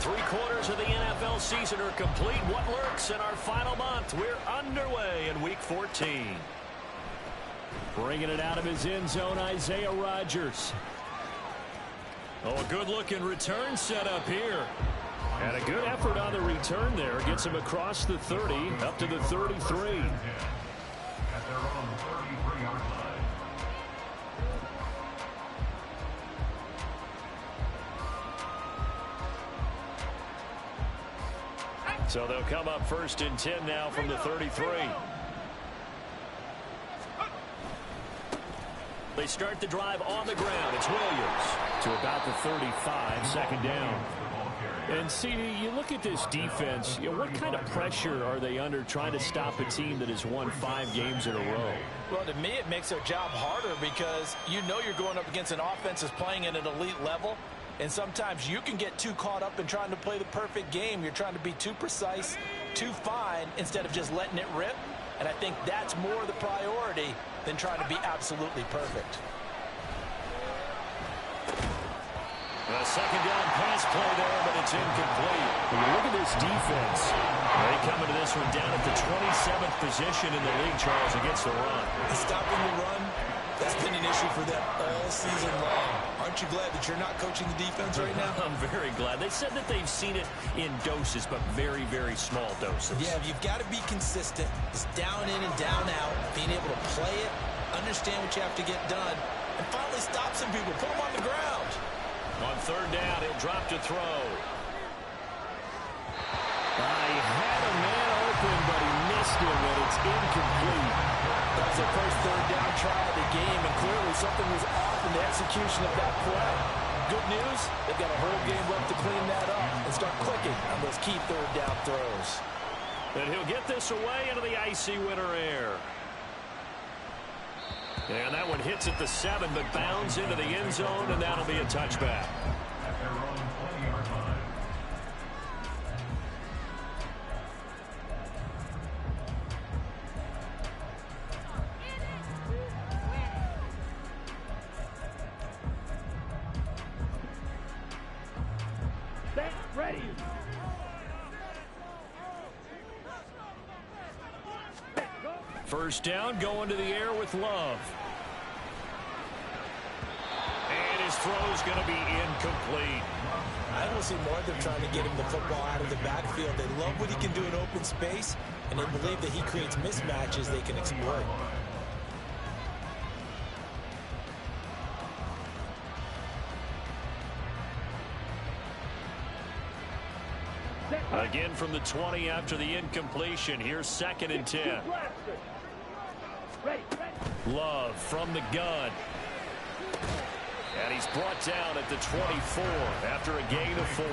3/4 of the NFL season are complete. What lurks in our final month? We're underway in Week 14. Bringing it out of his end zone, Isaiah Rodgers. Oh, a good-looking return set up here. And a good effort on the return there. Gets him across the 30, up to the 33. So they'll come up 1st and 10 now from the 33. They start the drive on the ground. It's Williams to about the 35, 2nd down. And, CD, you look at this defense, what kind of pressure are they under trying to stop a team that has won 5 games in a row? Well, to me, it makes their job harder because you know you're going up against an offense that's playing at an elite level. And sometimes you can get too caught up in trying to play the perfect game. You're trying to be too precise, too fine, instead of just letting it rip. And I think that's more the priority than trying to be absolutely perfect. A 2nd down pass play there, but it's incomplete. When you look at this defense, they come into this one down at the 27th position in the league, Charles, against the run. Stopping the run, that's been an issue for them all season long. Aren't you glad that you're not coaching the defense right now? I'm very glad. They said that they've seen it in doses, but very, very small doses. Yeah, you've got to be consistent. It's down in and down out, being able to play it, understand what you have to get done, and finally stop some people, put them on the ground. On 3rd down, he'll drop to throw. I had a man open, but he missed him, and it's incomplete. That was their first 3rd down try of the game, and clearly something was off in the execution of that play. Good news, they've got a whole game left to clean that up and start clicking on those key 3rd down throws. And he'll get this away into the icy winter air. And that one hits at the 7, but bounds into the end zone, and that'll be a touchback. Ready. First down, going to the air with Love. And his throw's going to be incomplete. I don't see more of them trying to get him the football out of the backfield. They love what he can do in open space, and they believe that he creates mismatches they can exploit. Again from the 20 after the incompletion. Here's 2nd and 10. Love from the gun. And he's brought down at the 24 after a gain of 4.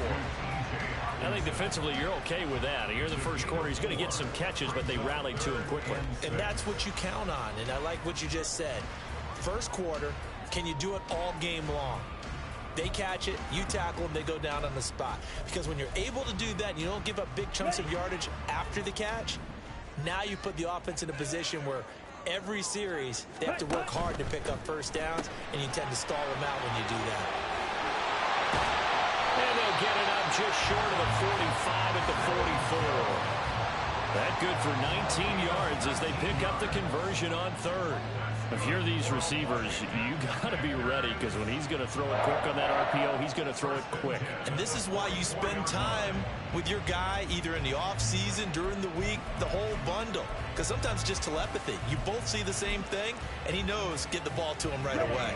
I think defensively you're okay with that. Here in the first quarter, he's going to get some catches, but they rallied to him quickly. And that's what you count on, and I like what you just said. First quarter, can you do it all game long? They catch it, you tackle them, they go down on the spot. Because when you're able to do that and you don't give up big chunks of yardage after the catch, now you put the offense in a position where every series they have to work hard to pick up first downs, and you tend to stall them out when you do that. And they'll get it up just short of the 45 at the 44. That good for 19 yards as they pick up the conversion on 3rd. If you're these receivers, you got to be ready, because when he's going to throw it quick on that RPO, he's going to throw it quick. And this is why you spend time with your guy either in the offseason, during the week, the whole bundle. Because sometimes it's just telepathy. You both see the same thing, and he knows get the ball to him right away.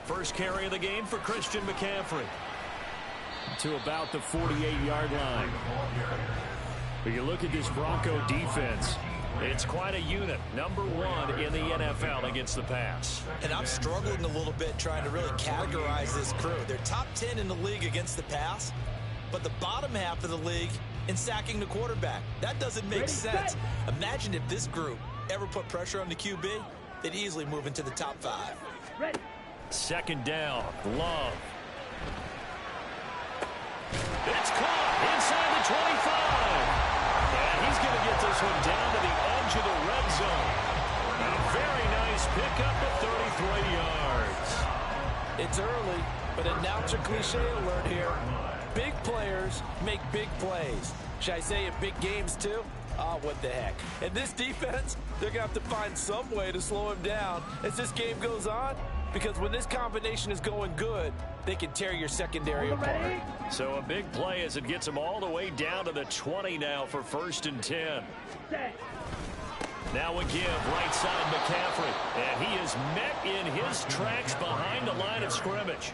First carry of the game for Christian McCaffrey. To about the 48-yard line. But you look at this Bronco defense, it's quite a unit. Number 1 in the NFL against the pass. And I'm struggling a little bit trying to really categorize this crew. They're top 10 in the league against the pass, but the bottom half of the league in sacking the quarterback. That doesn't make sense. Imagine if this group ever put pressure on the QB, they'd easily move into the top 5. 2nd down, Love. It's caught inside the 25. And he's going to get this one down to the edge of the red zone. A very nice pick up the 33 yards. It's early, but announcer cliche alert here. Big players make big plays. Should I say in big games too? Oh, what the heck. And this defense, they're going to have to find some way to slow him down as this game goes on, because when this combination is going good, they can tear your secondary apart. So a big play as it gets them all the way down to the 20 now for 1st and 10. Now a give, right side McCaffrey, and he is met in his tracks behind the line of scrimmage.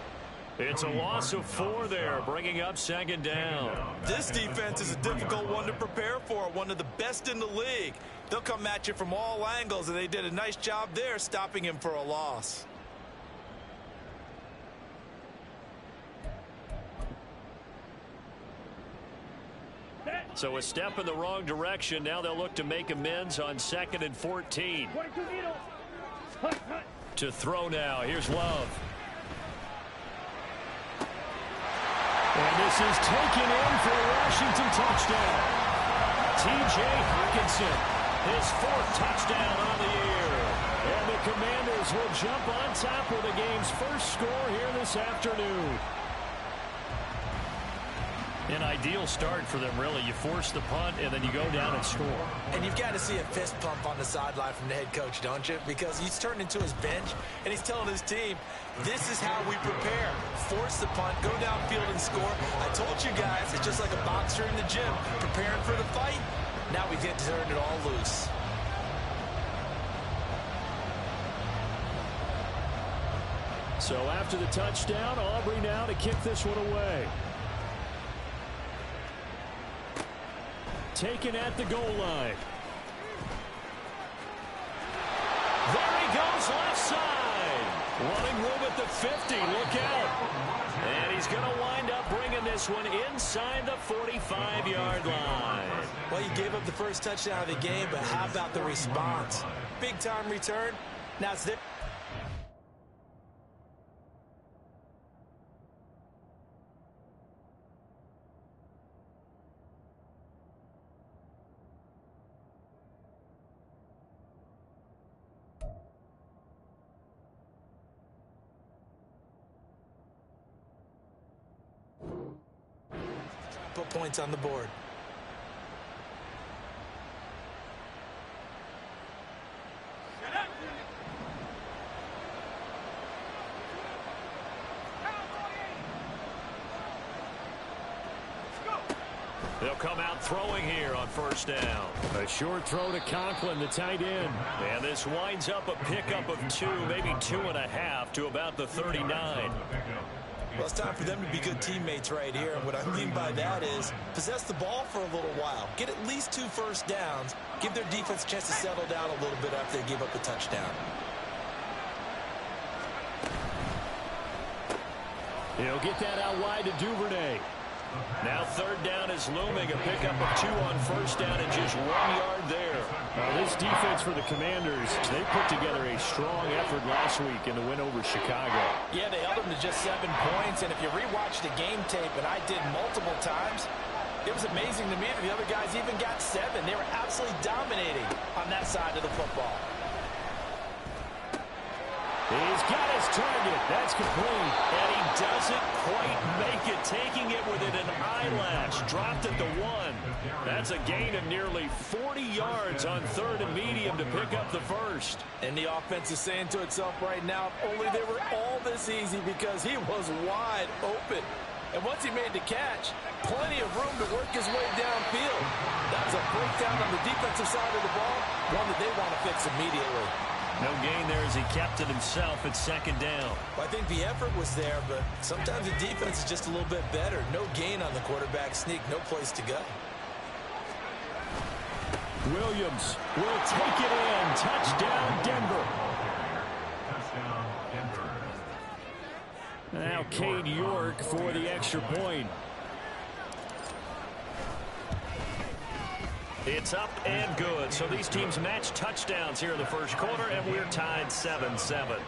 It's a loss of 4 there, bringing up 2nd down. This defense is a difficult one to prepare for, one of the best in the league. They'll come at you from all angles, and they did a nice job there stopping him for a loss. So a step in the wrong direction. Now they'll look to make amends on 2nd and 14. To throw now. Here's Love. And this is taken in for a Washington touchdown. T.J. Hockenson, his 4th touchdown on the year. And the Commanders will jump on top with the game's first score here this afternoon. An ideal start for them, really. You force the punt, and then you go down and score. And you've got to see a fist pump on the sideline from the head coach, don't you? Because he's turned into his bench, and he's telling his team, this is how we prepare. Force the punt, go downfield and score. I told you guys, it's just like a boxer in the gym, preparing for the fight. Now we get to turn it all loose. So after the touchdown, Aubrey now to kick this one away. Taken at the goal line. There he goes, left side. Running room at the 50. Look out. And he's going to wind up bringing this one inside the 45-yard line. Well, you gave up the first touchdown of the game, but how about the response? Big-time return. Now it's there. Put points on the board. They'll come out throwing here on 1st down. A short throw to Conklin, the tight end. And this winds up a pickup of 2, maybe 2.5 to about the 39. Well, it's time for them to be good teammates right here. And what I mean by that is possess the ball for a little while. Get at least 2 first downs. Give their defense a chance to settle down a little bit after they give up a touchdown. He'll get that out wide to Duvernay. Now 3rd down is looming. A pickup of 2 on 1st down and just 1 yard there. This defense for the Commanders, they put together a strong effort last week in the win over Chicago. Yeah, they held them to just 7 points. And if you rewatch the game tape, and I did multiple times, it was amazing to me that the other guys even got 7. They were absolutely dominating on that side of the football. He's got his target. That's complete. And he doesn't quite make it, taking it within an eyelash. Dropped at the 1. That's a gain of nearly 40 yards on 3rd and medium to pick up the first. And the offense is saying to itself right now, if only they were all this easy, because he was wide open. And once he made the catch, plenty of room to work his way downfield. That was a breakdown on the defensive side of the ball, one that they want to fix immediately. No gain there as he kept it himself at 2nd down. Well, I think the effort was there, but sometimes the defense is just a little bit better. No gain on the quarterback sneak, no place to go. Williams will take it in. Touchdown, Denver. Now Cade York for the extra point. It's up and good. So these teams match touchdowns here in the first quarter, and we're tied 7-7.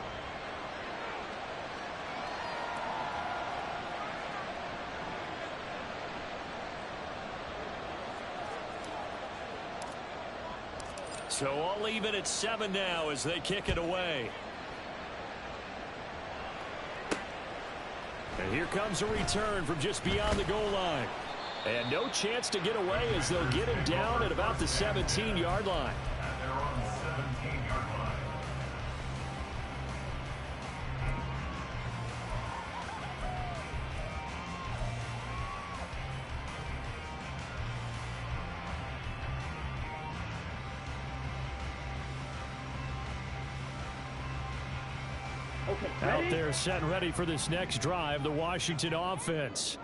So all even at 7 now as they kick it away. And here comes a return from just beyond the goal line. And no chance to get away as they'll get him down at about the 17-yard line. Out there set and ready for this next drive, the Washington offense.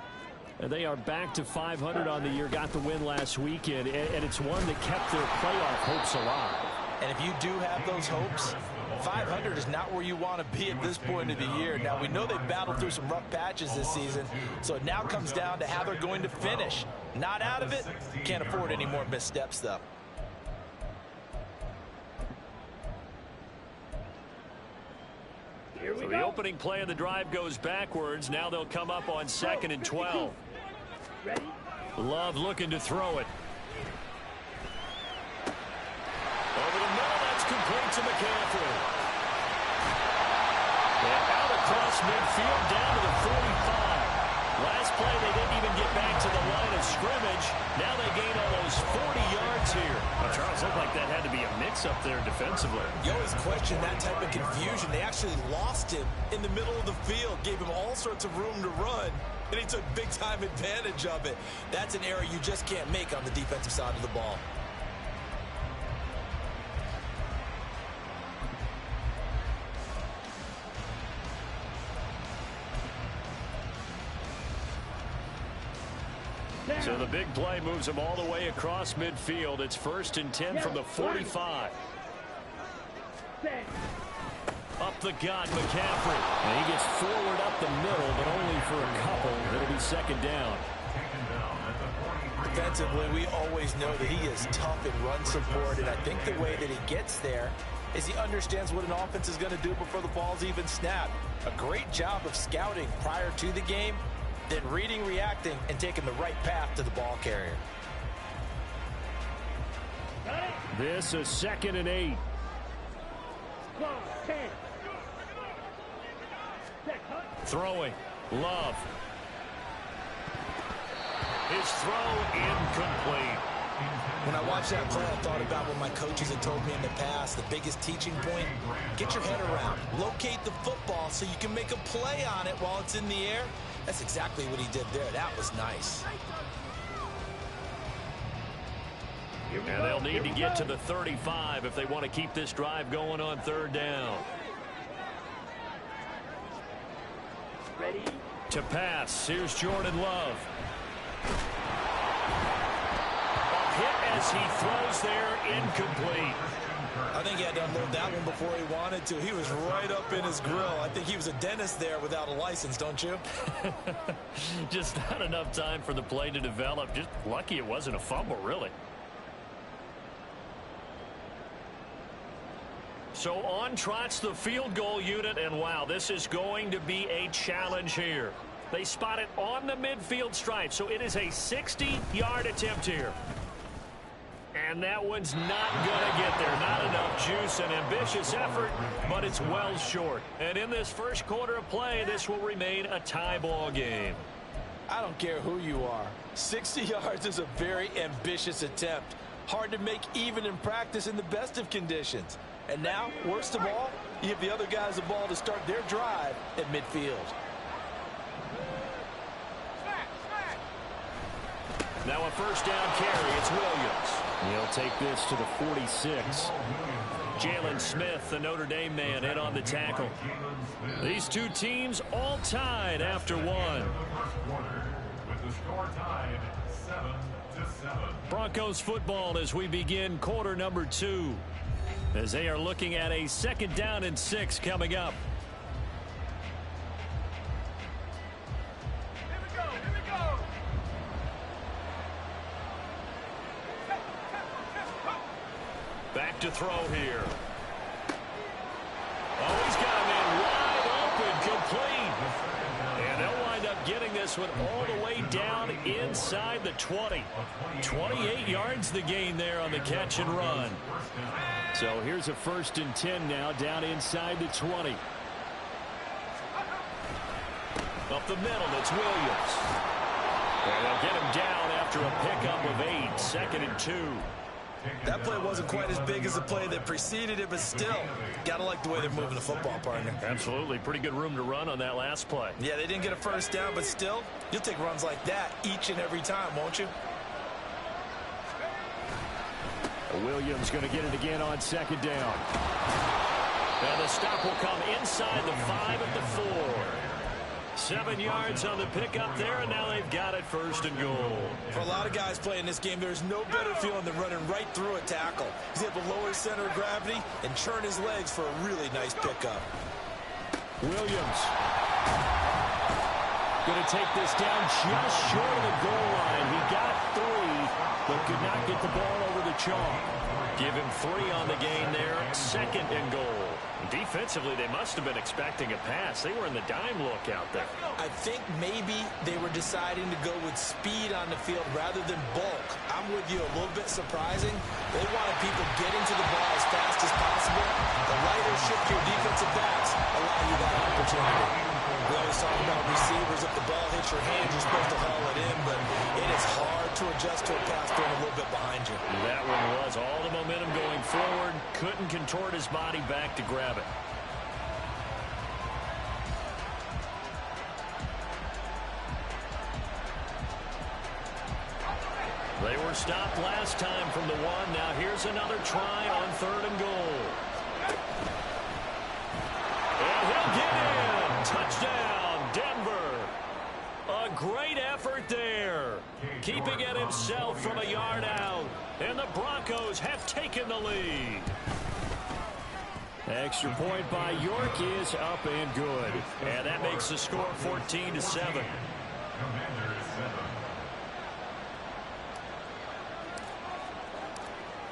They are back to 500 on the year, got the win last weekend, and it's one that kept their playoff hopes alive. And if you do have those hopes, 500 is not where you want to be at this point of the year. Now, we know they battled through some rough patches this season, so it now comes down to how they're going to finish. Not out of it. Can't afford any more missteps, though. So the opening play of the drive goes backwards. Now they'll come up on 2nd and 12. Love looking to throw it. Over the middle, that's complete to McCaffrey. And out across midfield, down to the 45. Last play, they didn't even get back to the line of scrimmage. Now they gain almost 40 yards here. Well, Charles, looked like that had to be a mix-up there defensively. You always question that type of confusion. They actually lost him in the middle of the field, gave him all sorts of room to run, and he took big-time advantage of it. That's an error you just can't make on the defensive side of the ball. So the big play moves him all the way across midfield. It's 1st and 10 from the 45. Up the gut, McCaffrey. And he gets forward up the middle, but only for a couple. It'll be 2nd down. Defensively, we always know that he is tough in run support, and I think the way that he gets there is he understands what an offense is going to do before the ball's even snapped. A great job of scouting prior to the game, then reading, reacting, and taking the right path to the ball carrier. This is 2nd and 8. Throwing. Love. His throw incomplete. When I watched that play, I thought about what my coaches had told me in the past. The biggest teaching point, get your head around. Locate the football so you can make a play on it while it's in the air. That's exactly what he did there. That was nice. And they'll need to get to the 35 if they want to keep this drive going on 3rd down. Ready? To pass, here's Jordan Love. A hit as he throws there, incomplete. I think he had to unload that one before he wanted to. He was right up in his grill. I think he was a dentist there without a license, don't you? Just not enough time for the play to develop. Just lucky it wasn't a fumble, really. So on trots the field goal unit, and wow, this is going to be a challenge here. They spot it on the midfield stripe, so it is a 60-yard attempt here. And that one's not going to get there. Not enough juice. An ambitious effort, but it's well short. And in this first quarter of play, this will remain a tie ball game. I don't care who you are. 60 yards is a very ambitious attempt. Hard to make even in practice in the best of conditions. And now, worst of all, you give the other guys the ball to start their drive at midfield. Now a 1st down carry. It's Williams. He'll take this to the 46. Jalen Smith, the Notre Dame man, in on the tackle. These two teams all tied after one. Broncos football as we begin quarter number 2. As they are looking at a 2nd down and 6 coming up. Back to throw here. Oh, he's got him in wide open, complete. And they'll wind up getting this this one all the way down inside the 20. 28 yards the gain there on the catch and run. So here's a 1st and 10 now down inside the 20. Up the middle, it's Williams. And they'll get him down after a pickup of 8, 2nd and 2. That play wasn't quite as big as the play that preceded it, but still, gotta like the way they're moving the football, partner. Absolutely. Pretty good room to run on that last play. Yeah, they didn't get a 1st down, but still, you'll take runs like that each and every time, won't you? Williams going to get it again on 2nd down. And the stop will come inside the 5 at the 4. 7 yards on the pickup there, and now they've got it 1st and goal. For a lot of guys playing this game, there's no better feeling than running right through a tackle. He's able to lower his center of gravity and churn his legs for a really nice pickup. Williams going to take this down just short of the goal line. He got 3, but could not get the ball over the chalk. Give him 3 on the gain there, 2nd and goal. Defensively, they must have been expecting a pass. They were in the dime look out there. I think maybe they were deciding to go with speed on the field rather than bulk. I'm with you, a little bit surprising. They wanted people getting to the ball as fast as possible. The lighter shift your defensive backs allow you that opportunity. We always talk about receivers. If the ball hits your hands, you're supposed to haul it in, but it is hard to adjust to a pass thrown a little bit behind you. That one was all the momentum going forward. Couldn't contort his body back to grab it. They were stopped last time from the 1. Now here's another try on 3rd and goal. And he'll get in. Touchdown, Denver. A great effort there. Keeping it himself from a yard out. And the Broncos have taken the lead. Extra point by York is up and good. And that makes the score 14-7.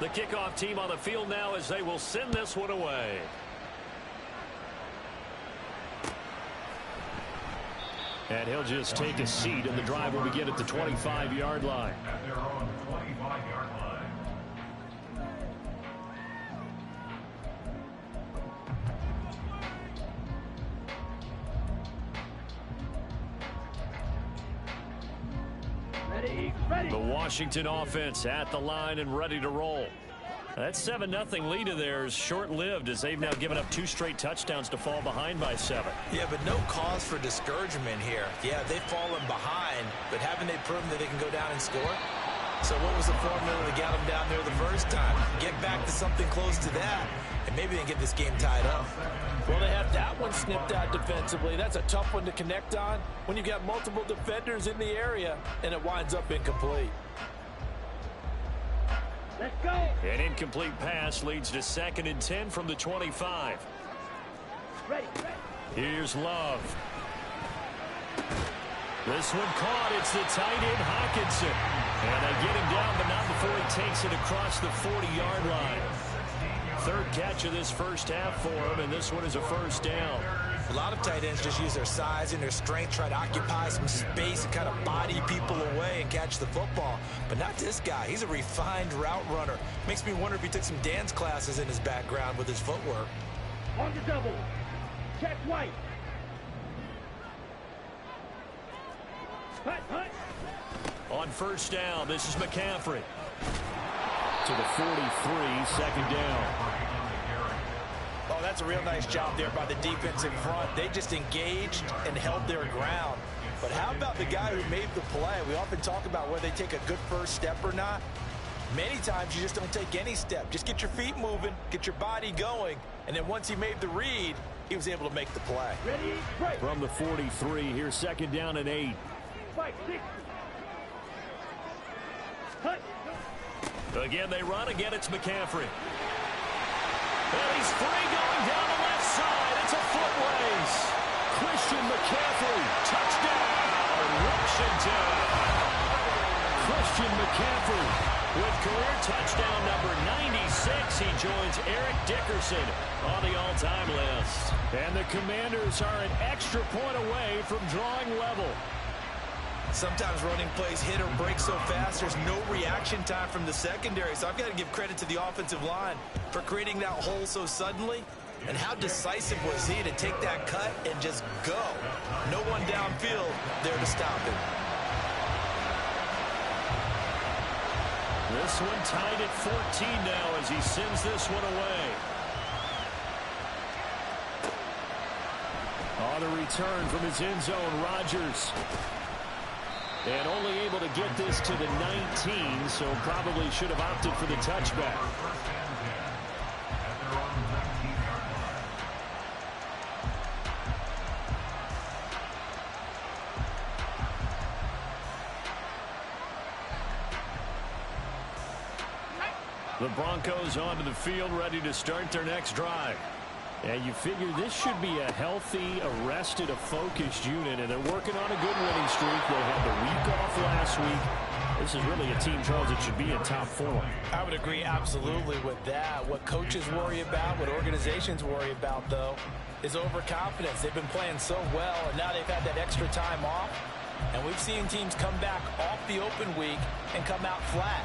The kickoff team on the field now as they will send this one away. And he'll just take a seat, and the drive will begin at the 25-yard line. Ready. The Washington offense at the line and ready to roll. That 7-0 lead of theirs short-lived as they've now given up 2 straight touchdowns to fall behind by 7. Yeah, but no cause for discouragement here. Yeah, they've fallen behind, but haven't they proven that they can go down and score? So what was the formula that got them down there the first time? Get back to something close to that, and maybe they can get this game tied up. Well, they have that one snipped out defensively. That's a tough one to connect on when you've got multiple defenders in the area, and it winds up incomplete. Let's go. An incomplete pass leads to 2nd and 10 from the 25. Ready. Here's Love. This one caught. It's the tight end, Hockenson. And they get him down, but not before he takes it across the 40-yard line. 3rd catch of this first half for him, and this one is a 1st down. A lot of tight ends just use their size and their strength, try to occupy some space and kind of body people away and catch the football. But not this guy. He's a refined route runner. Makes me wonder if he took some dance classes in his background with his footwork. On the double. Check White. Hut. On 1st down, this is McCaffrey. To the 43, 2nd down. Oh, that's a real nice job there by the defense in front. They just engaged and held their ground. But how about the guy who made the play? We often talk about whether they take a good first step or not. Many times you just don't take any step. Just get your feet moving, get your body going, and then once he made the read, he was able to make the play. Ready. Break. From the 43, here's 2nd down and 8. 5, 6. Hut. Again, they run. Again, it's McCaffrey. And he's free going down the left side. It's a foot race. Christian McCaffrey. Touchdown, Washington. Christian McCaffrey with career touchdown number 96. He joins Eric Dickerson on the all-time list. And the Commanders are an extra point away from drawing level. Sometimes running plays hit or break so fast, there's no reaction time from the secondary. So I've got to give credit to the offensive line for creating that hole so suddenly. And how decisive was he to take that cut and just go? No one downfield there to stop him. This one tied at 14 now as he sends this one away. On the return from his end zone, Rodgers. And only able to get this to the 19, so probably should have opted for the touchback. The Broncos onto the field, ready to start their next drive. And you figure this should be a healthy, arrested, a focused unit, and they're working on a good winning streak. They had the week off last week. This is really a team, Charles, that should be in top form. I would agree absolutely with that. What coaches worry about, what organizations worry about, though, is overconfidence. They've been playing so well, and now they've had that extra time off. And we've seen teams come back off the open week and come out flat.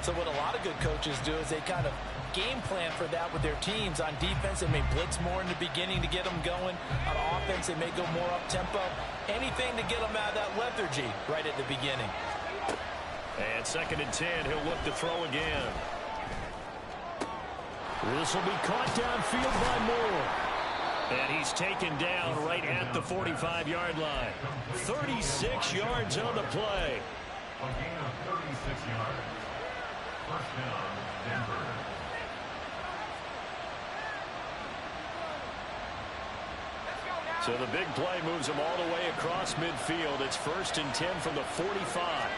So what a lot of good coaches do is they kind of game plan for that with their teams. On defense, they may blitz more in the beginning to get them going. On offense, they may go more up-tempo. Anything to get them out of that lethargy right at the beginning. And 2nd and 10, he'll look to throw again. This will be caught downfield by Moore. And he's taken down right at the 45-yard line. 36 yards on the play. A gain of 36 yards. First down, Denver. So the big play moves him all the way across midfield. It's 1st and 10 from the 45.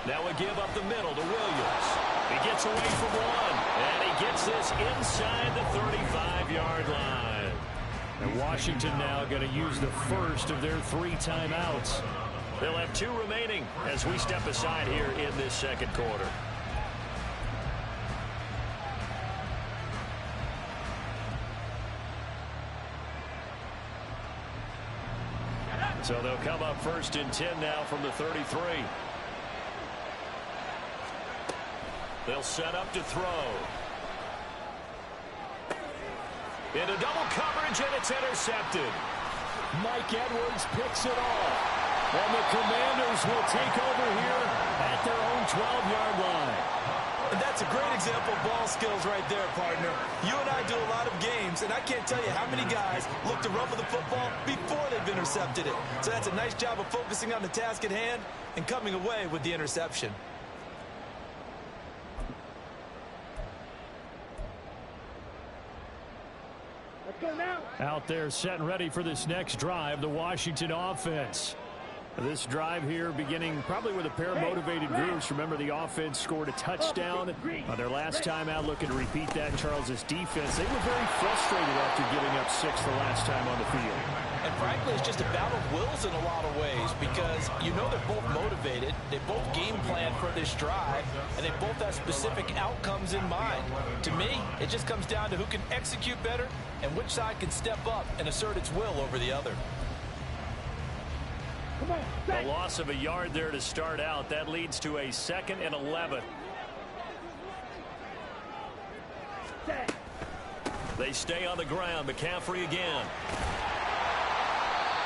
Now a give up the middle to Williams. He gets away from one, and he gets this inside the 35-yard line. And Washington now going to use the first of their 3 timeouts. They'll have 2 remaining as we step aside here in this second quarter. So they'll come up 1st and 10 now from the 33. They'll set up to throw. Into double coverage, and it's intercepted. Mike Edwards picks it off. And the Commanders will take over here at their own 12-yard line. And that's a great example of ball skills right there, partner. You and I do a lot of games, and I can't tell you how many guys look to run with the football before they've intercepted it. So that's a nice job of focusing on the task at hand and coming away with the interception. Let's go now. Out there set and ready for this next drive, the Washington offense. This drive here beginning probably with a pair of motivated groups. Remember, the offense scored a touchdown on their last time out, looking to repeat that. Charles' defense, they were very frustrated after giving up 6 the last time on the field. And frankly, it's just a battle of wills in a lot of ways because you know they're both motivated. They both game plan for this drive, and they both have specific outcomes in mind. To me, it just comes down to who can execute better and which side can step up and assert its will over the other. A loss of a yard there to start out. That leads to a 2nd and 11. They stay on the ground. McCaffrey again.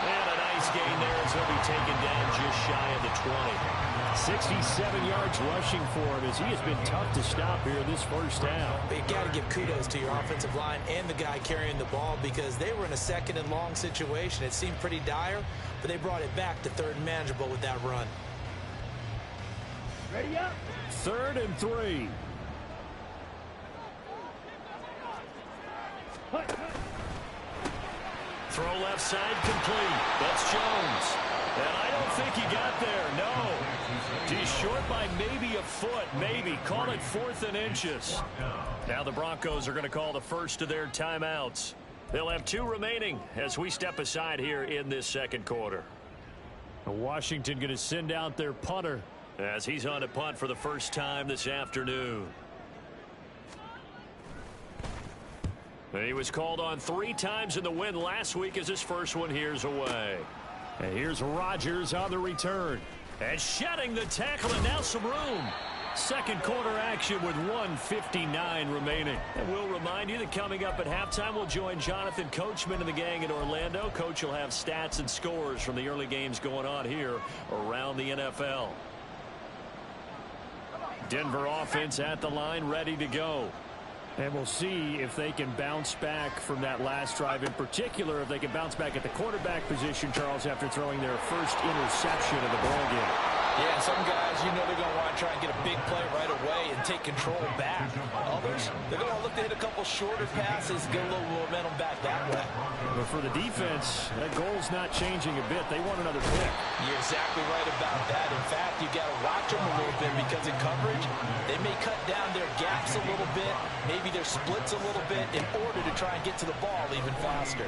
And a nice gain there as he'll be taken down just shy of the 20. 67 yards rushing for him as he has been tough to stop here this first half. But you got to give kudos to your offensive line and the guy carrying the ball because they were in a 2nd and long situation. It seemed pretty dire, but they brought it back to 3rd and manageable with that run. Ready up. 3rd and 3. Throw left side complete. That's Jones. And I don't think he got there. No. He's short by maybe a foot. Maybe. Call it 4th and inches. Now the Broncos are going to call the first of their timeouts. They'll have 2 remaining as we step aside here in this second quarter. Washington going to send out their punter as he's on a punt for the first time this afternoon. He was called on 3 times in the win last week as his first one here's away. And here's Rodgers on the return. And shedding the tackle, and now some room. Second quarter action with 1:59 remaining. And we'll remind you that coming up at halftime, we'll join Jonathan Coachman and the gang in Orlando. Coach will have stats and scores from the early games going on here around the NFL. Denver offense at the line, ready to go. And we'll see if they can bounce back from that last drive. In particular, if they can bounce back at the quarterback position, Charles, after throwing their first interception of the ballgame. Yeah, some guys, you know they're going to want to try and get a big play right away and take control back. Others, they're going to look to hit a couple shorter passes, get a little momentum back that way. But for the defense, that goal's not changing a bit. They want another pick. You're exactly right about that. In fact, you got to watch them a little bit because in coverage, they may cut down their gaps a little bit, maybe their splits a little bit in order to try and get to the ball even faster.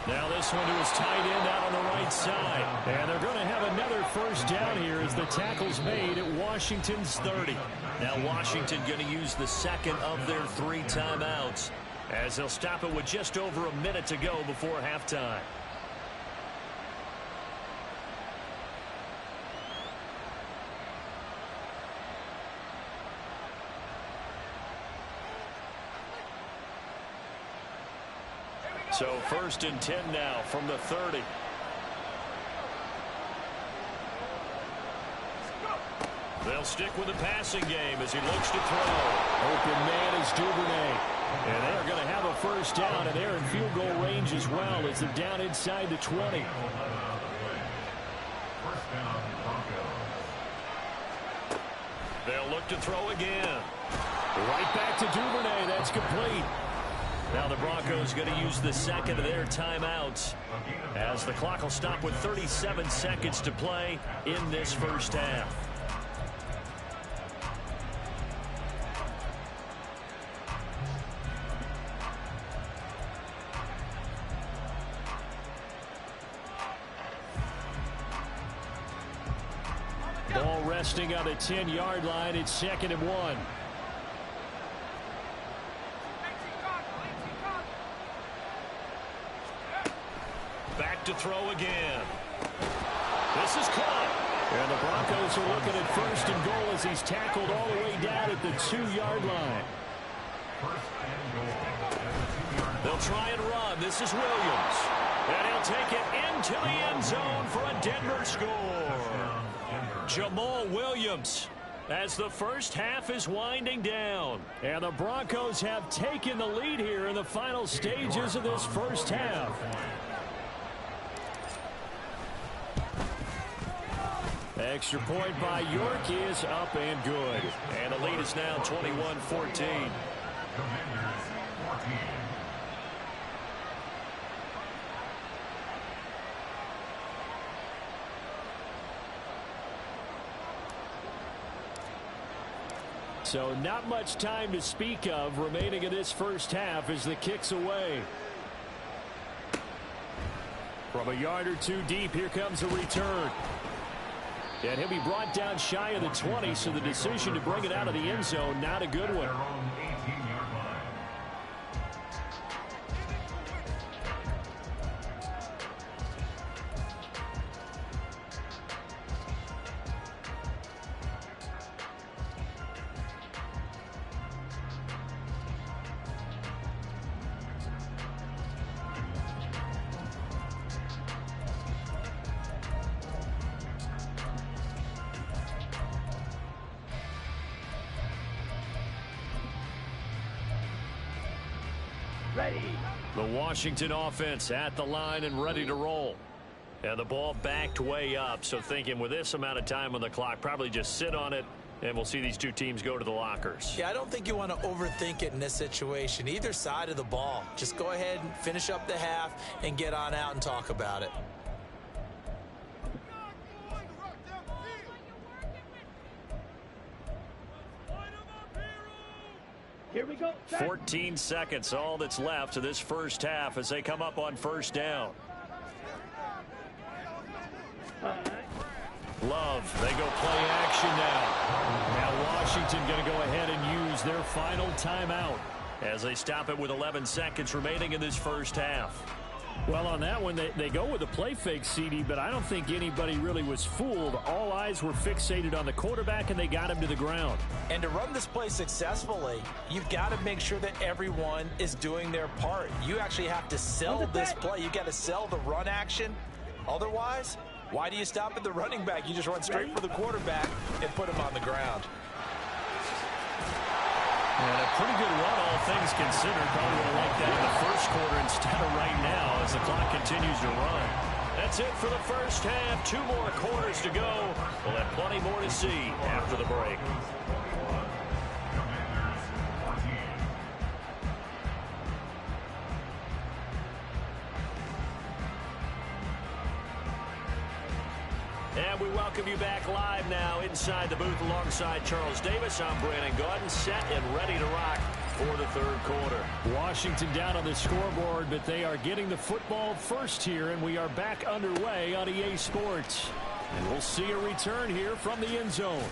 Now this one to his tight end out on the right side. And they're going to have another first down here as the tackle's made at Washington's 30. Now Washington going to use the second of their 3 timeouts as they'll stop it with just over a minute to go before halftime. So 1st and 10 now from the 30. They'll stick with the passing game as he looks to throw. Open man is Duvernay. And they're going to have a first down, and they're in field goal range as well as they're down inside the 20. They'll look to throw again. Right back to Duvernay. That's complete. Now the Broncos going to use the second of their timeouts as the clock will stop with 37 seconds to play in this first half. Ball resting on the 10-yard line. It's 2nd and 1. Back to throw again. This is caught. And the Broncos are looking at 1st and goal as he's tackled all the way down at the 2-yard line. They'll try and run. This is Williams. And he'll take it into the end zone for a Denver score. Jamal Williams as the first half is winding down. And the Broncos have taken the lead here in the final stages of this first half. Extra point by York is up and good. And the lead is now 21-14. So not much time to speak of remaining in this first half as the kick's away. From a yard or two deep, here comes a return. And he'll be brought down shy of the 20, so the decision to bring it out of the end zone, not a good one. Ready. The Washington offense at the line and ready to roll. And the ball backed way up, so thinking with this amount of time on the clock, probably just sit on it, and we'll see these two teams go to the lockers. Yeah, I don't think you want to overthink it in this situation. Either side of the ball. Just go ahead and finish up the half and get on out and talk about it. Here we go. 14 seconds, all that's left of this first half as they come up on first down. Love, they go play action now. Now Washington going to go ahead and use their final timeout as they stop it with 11 seconds remaining in this first half. Well, on that one, they go with a play fake, CD, but I don't think anybody really was fooled. All eyes were fixated on the quarterback, and they got him to the ground. And to run this play successfully, you've got to make sure that everyone is doing their part. You actually have to sell this play. You've got to sell the run action. Otherwise, why do you stop at the running back? You just run straight for the quarterback and put him on the ground. And a pretty good run, all things considered. Probably would have liked that in the first quarter instead of right now as the clock continues to run. That's it for the first half. 2 more quarters to go. We'll have plenty more to see after the break. And we welcome you back live now inside the booth alongside Charles Davis. I'm Brandon Gaudin, set and ready to rock for the third quarter. Washington down on the scoreboard, but they are getting the football first here, and we are back underway on EA Sports. And we'll see a return here from the end zone.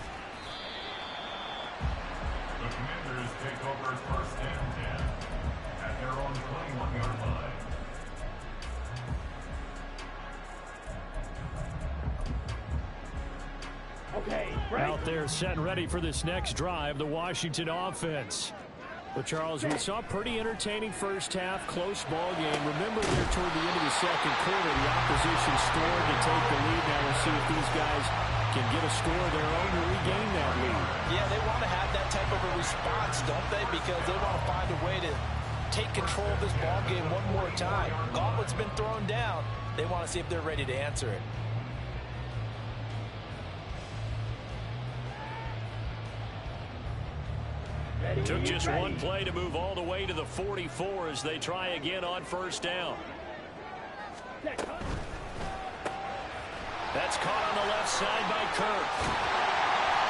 The Commanders take over first and 10 at their own 21-yard line. Okay, Out there set and ready for this next drive, the Washington offense. Well, Charles, we saw a pretty entertaining first half, close ball game. Remember there toward the end of the second quarter, the opposition scored to take the lead. Now we'll see if these guys can get a score of their own to regain that lead. Yeah, they want to have that type of a response, don't they? Because they want to find a way to take control of this ball game one more time. Gauntlet's been thrown down. They want to see if they're ready to answer it. Took just one play to move all the way to the 44 as they try again on first down. That's caught on the left side by Kirk.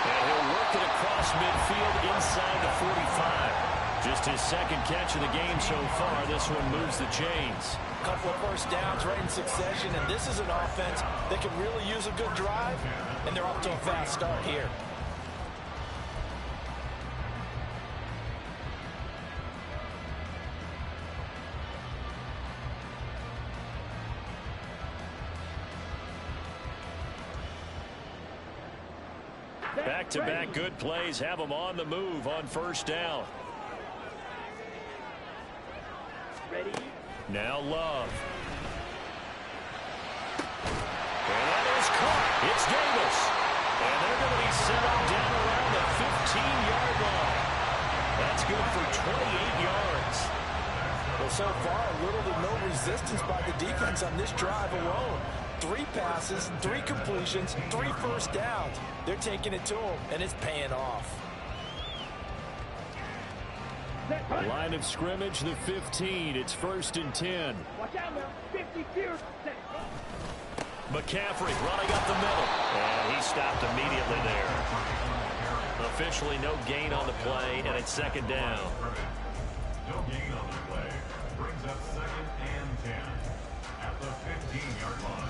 And he'll work it across midfield inside the 45. Just his second catch of the game so far. This one moves the chains. A couple of first downs right in succession, and this is an offense that can really use a good drive, and they're off to a fast start here. Back-to-back good plays have them on the move on first down. Ready? Now Love. And that is caught. It's Davis. And they're going to be set up down around the 15-yard line. That's good for 28 yards. Well, so far, little to no resistance by the defense on this drive alone. 3 passes, 3 completions, 3 first downs. They're taking it to them, and it's paying off. Line of scrimmage, the 15. It's 1st and 10. Watch out now. 50 fears. McCaffrey running up the middle. And he stopped immediately there. Officially no gain on the play, and it's 2nd down. No gain on the play. Brings up 2nd and 10 at the 15-yard line.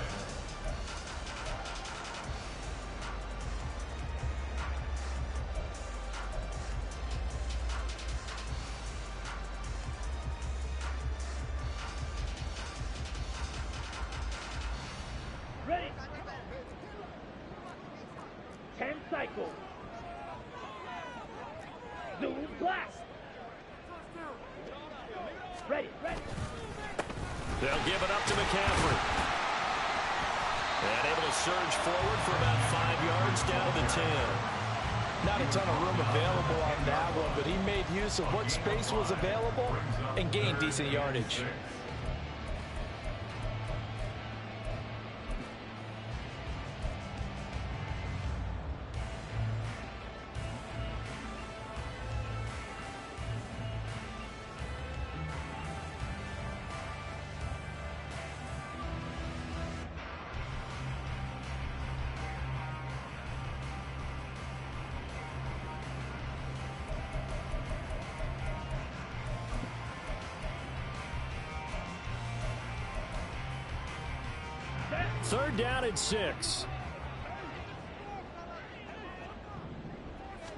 Ready? 10 cycles. Zoom blast. Ready. They'll give it up to McCaffrey. And able to surge forward for about 5 yards down to the 10. Not a ton of room available on that one, but he made use of what space was available and gained decent yardage. Third down at 6.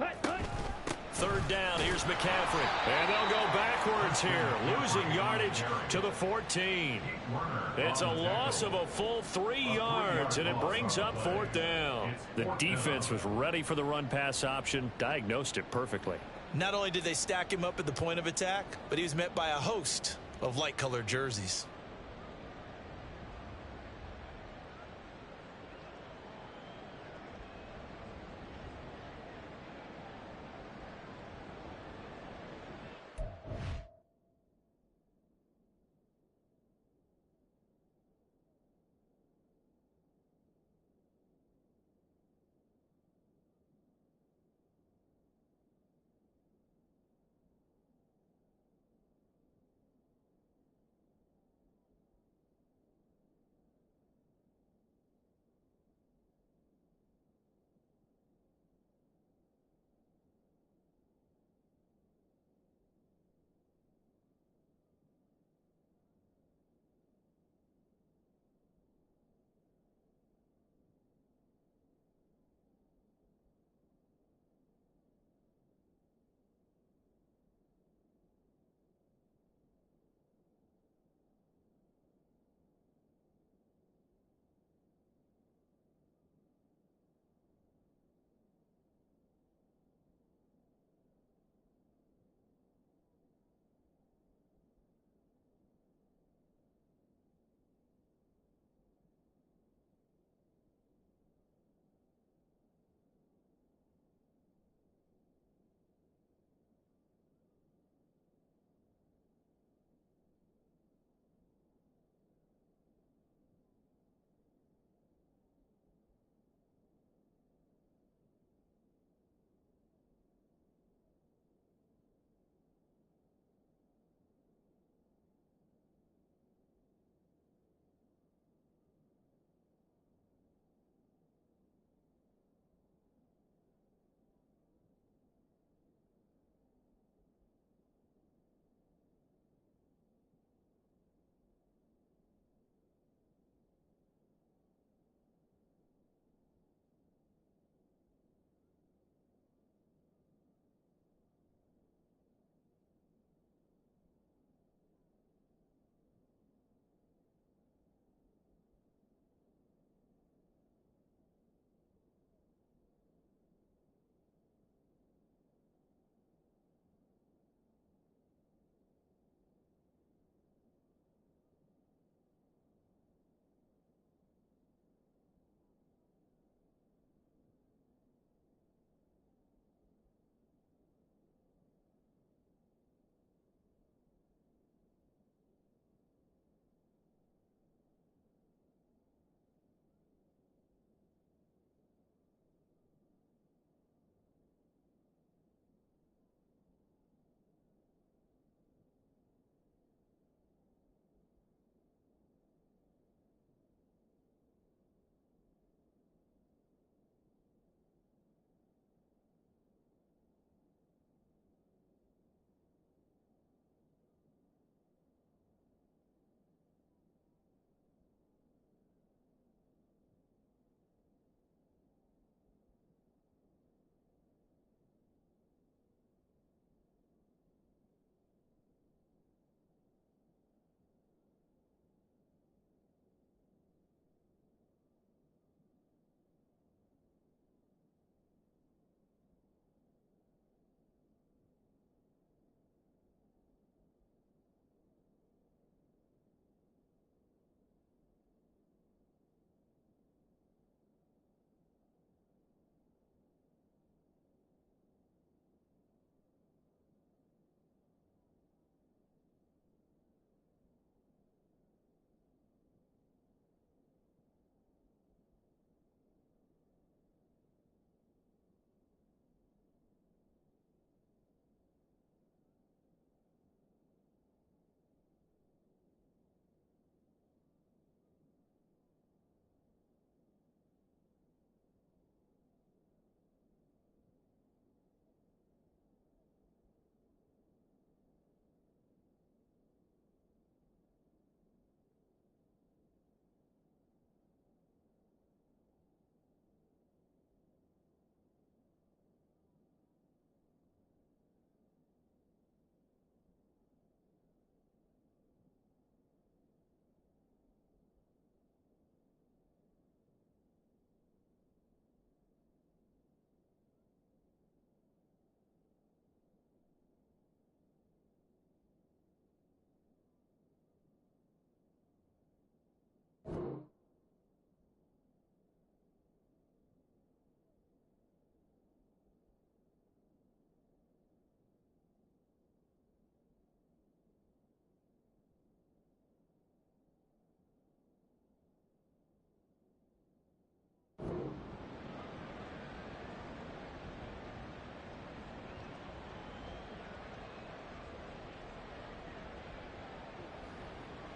Cut. 3rd third down. Here's McCaffrey. And they'll go backwards here, losing yardage to the 14. It's a loss of a full 3 yards, and it brings up fourth down. The defense was ready for the run-pass option, diagnosed it perfectly. Not only did they stack him up at the point of attack, but he was met by a host of light-colored jerseys.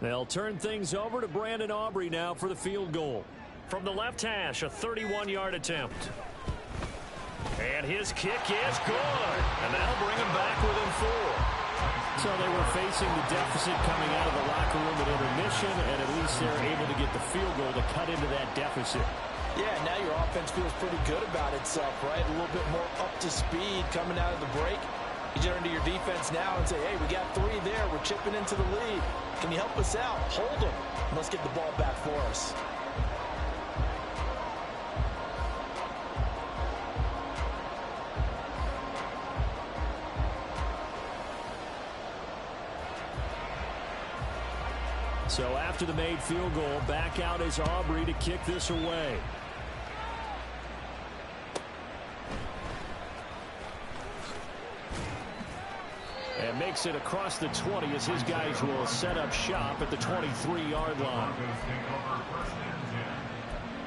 They'll turn things over to Brandon Aubrey now for the field goal. From the left hash, a 31-yard attempt. And his kick is good. And that'll bring him back within 4. So they were facing the deficit coming out of the locker room at intermission, and at least they're able to get the field goal to cut into that deficit. Yeah, now your offense feels pretty good about itself, right? A little bit more up to speed coming out of the break. You turn to your defense now and say, hey, we got 3 there. We're chipping into the lead. Can you help us out? Hold them. Let's get the ball back for us. So after the made field goal, back out is Aubrey to kick this away. And makes it across the 20 as his guys will set up shop at the 23-yard line.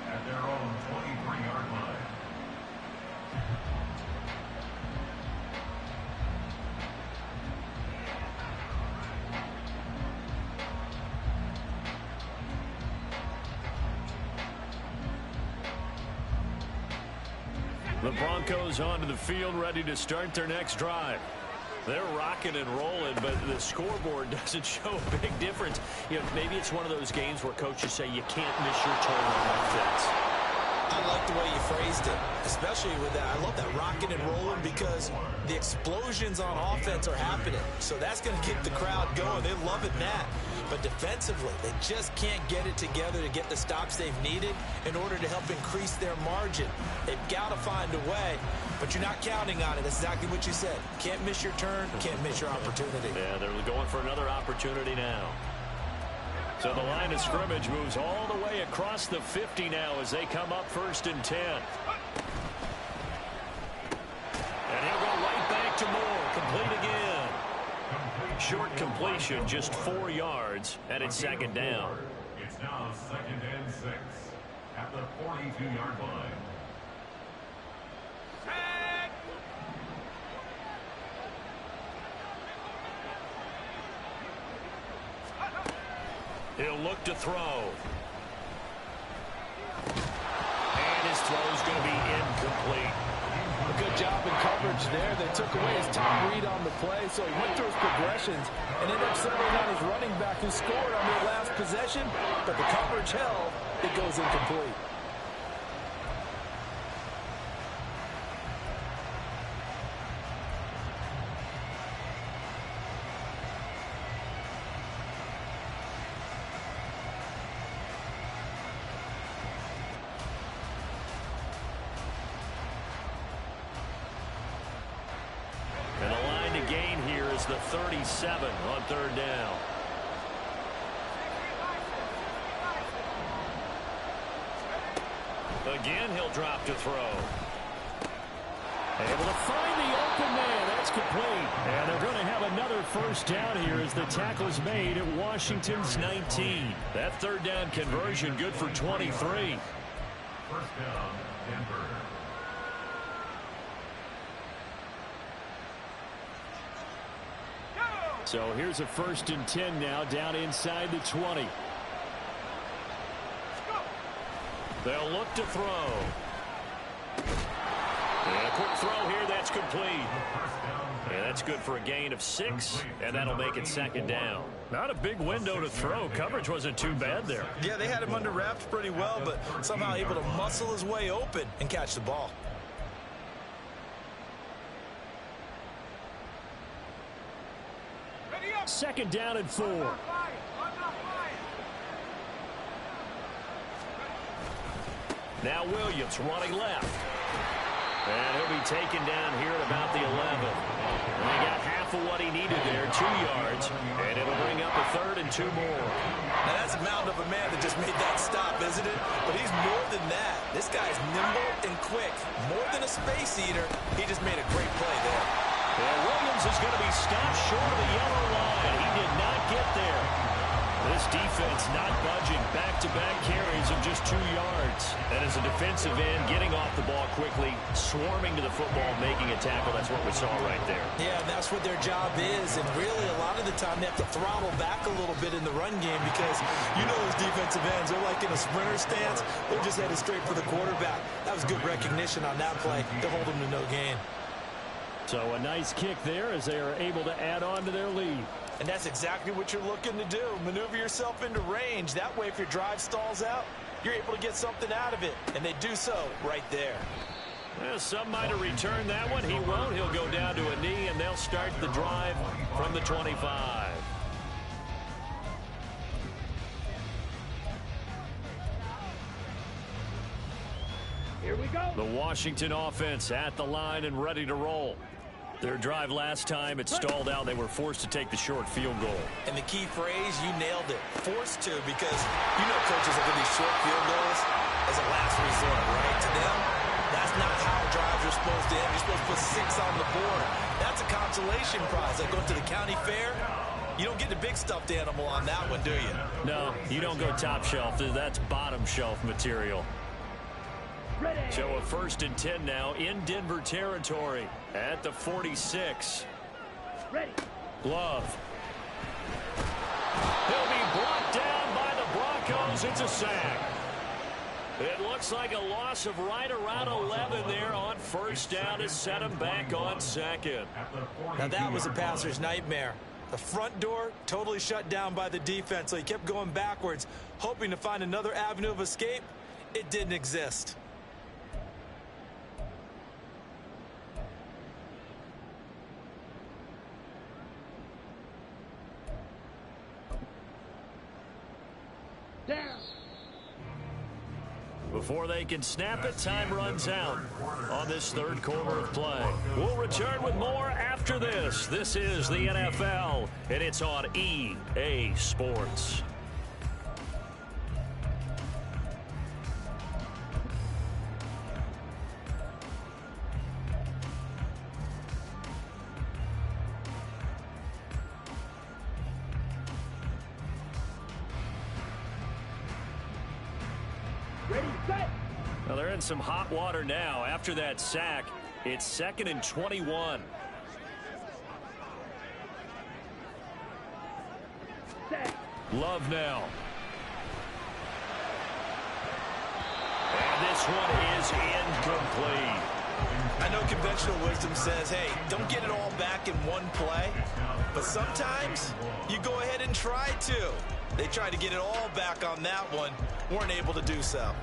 At their own 23-yard line. The Broncos onto the field, ready to start their next drive. They're rocking and rolling, but the scoreboard doesn't show a big difference. You know, maybe it's one of those games where coaches say you can't miss your turn on offense. I like the way you phrased it, especially with that. I love that rocking and rolling because the explosions on offense are happening. So that's going to get the crowd going. They're loving that. But defensively, they just can't get it together to get the stops they've needed in order to help increase their margin. They've got to find a way, but you're not counting on it. That's exactly what you said. Can't miss your turn, can't miss your opportunity. Yeah, they're going for another opportunity now. So the line of scrimmage moves all the way across the 50 now as they come up 1st and 10. And he'll go right back to Moore. Complete again. Short completion, just 4 yards, and it's 2nd down. It's now 2nd and 6 at the 42-yard line. He'll look to throw. And his throw's going to be incomplete. A good job in coverage there. They took away his top read on the play, so he went through his progressions and ended up settling on his running back who scored on their last possession, but the coverage held. It goes incomplete. The 37 on 3rd down. Again, he'll drop to throw. Able to find the open man. That's complete. And they're going to have another 1st down here as the tackle's made at Washington's 19. That 3rd down conversion good for 23. 1st down, Denver. So here's a 1st and 10 now down inside the 20. They'll look to throw. And a quick throw here. That's complete. And that's good for a gain of 6, and that'll make it 2nd down. Not a big window to throw. Coverage wasn't too bad there. Yeah, they had him under wraps pretty well, but somehow able to muscle his way open and catch the ball. Second down and 4. Now Williams running left. And he'll be taken down here at about the 11. And they got half of what he needed there, 2 yards. And it'll bring up a 3rd and 2 more. Now that's a mountain of a man that just made that stop, isn't it? But he's more than that. This guy's nimble and quick. More than a space eater. He just made a great play there. And Williams is going to be stopped short of the yellow line. He did not get there. This defense not budging. Back-to-back carries of just 2 yards. And as a defensive end, getting off the ball quickly, swarming to the football, making a tackle. That's what we saw right there. Yeah, that's that's what their job is, and really a lot of the time they have to throttle back a little bit in the run game because you know those defensive ends, they're like in a sprinter stance. They're just headed straight for the quarterback. That was good recognition on that play to hold them to no gain. So a nice kick there as they are able to add on to their lead. And that's exactly what you're looking to do. Maneuver yourself into range. That way, if your drive stalls out, you're able to get something out of it. And they do so right there. Well, some might have returned that one. He won't. He'll go down to a knee, and they'll start the drive from the 25. Here we go. The Washington offense at the line and ready to roll. Their drive last time, it stalled out. They were forced to take the short field goal. And the key phrase, you nailed it. Forced to, because you know coaches look at these short field goals as a last resort, right? To them, that's not how drives are supposed to end. You're supposed to put 6 on the board. That's a consolation prize. Like going to the county fair, you don't get the big stuffed animal on that one, do you? No, you don't go top shelf. That's bottom shelf material. Ready. So a 1st and 10 now in Denver territory at the 46. Ready. Love. He'll be brought down by the Broncos. It's a sack. It looks like a loss of right around 11 there on 1st down to set him back on 2nd. Now that was a passer's nightmare. The front door totally shut down by the defense, so he kept going backwards, hoping to find another avenue of escape. It didn't exist. Down. Before they can snap it, time runs out on this 3rd quarter of play. We'll return with more after this. This is the NFL, and it's on EA Sports. Ready, set. Well, they're in some hot water now. After that sack, it's 2nd and 21. Set. Love now. And this one is incomplete. I know conventional wisdom says, hey, don't get it all back in one play. But sometimes you go ahead and try to. They tried to get it all back on that one. Weren't able to do so.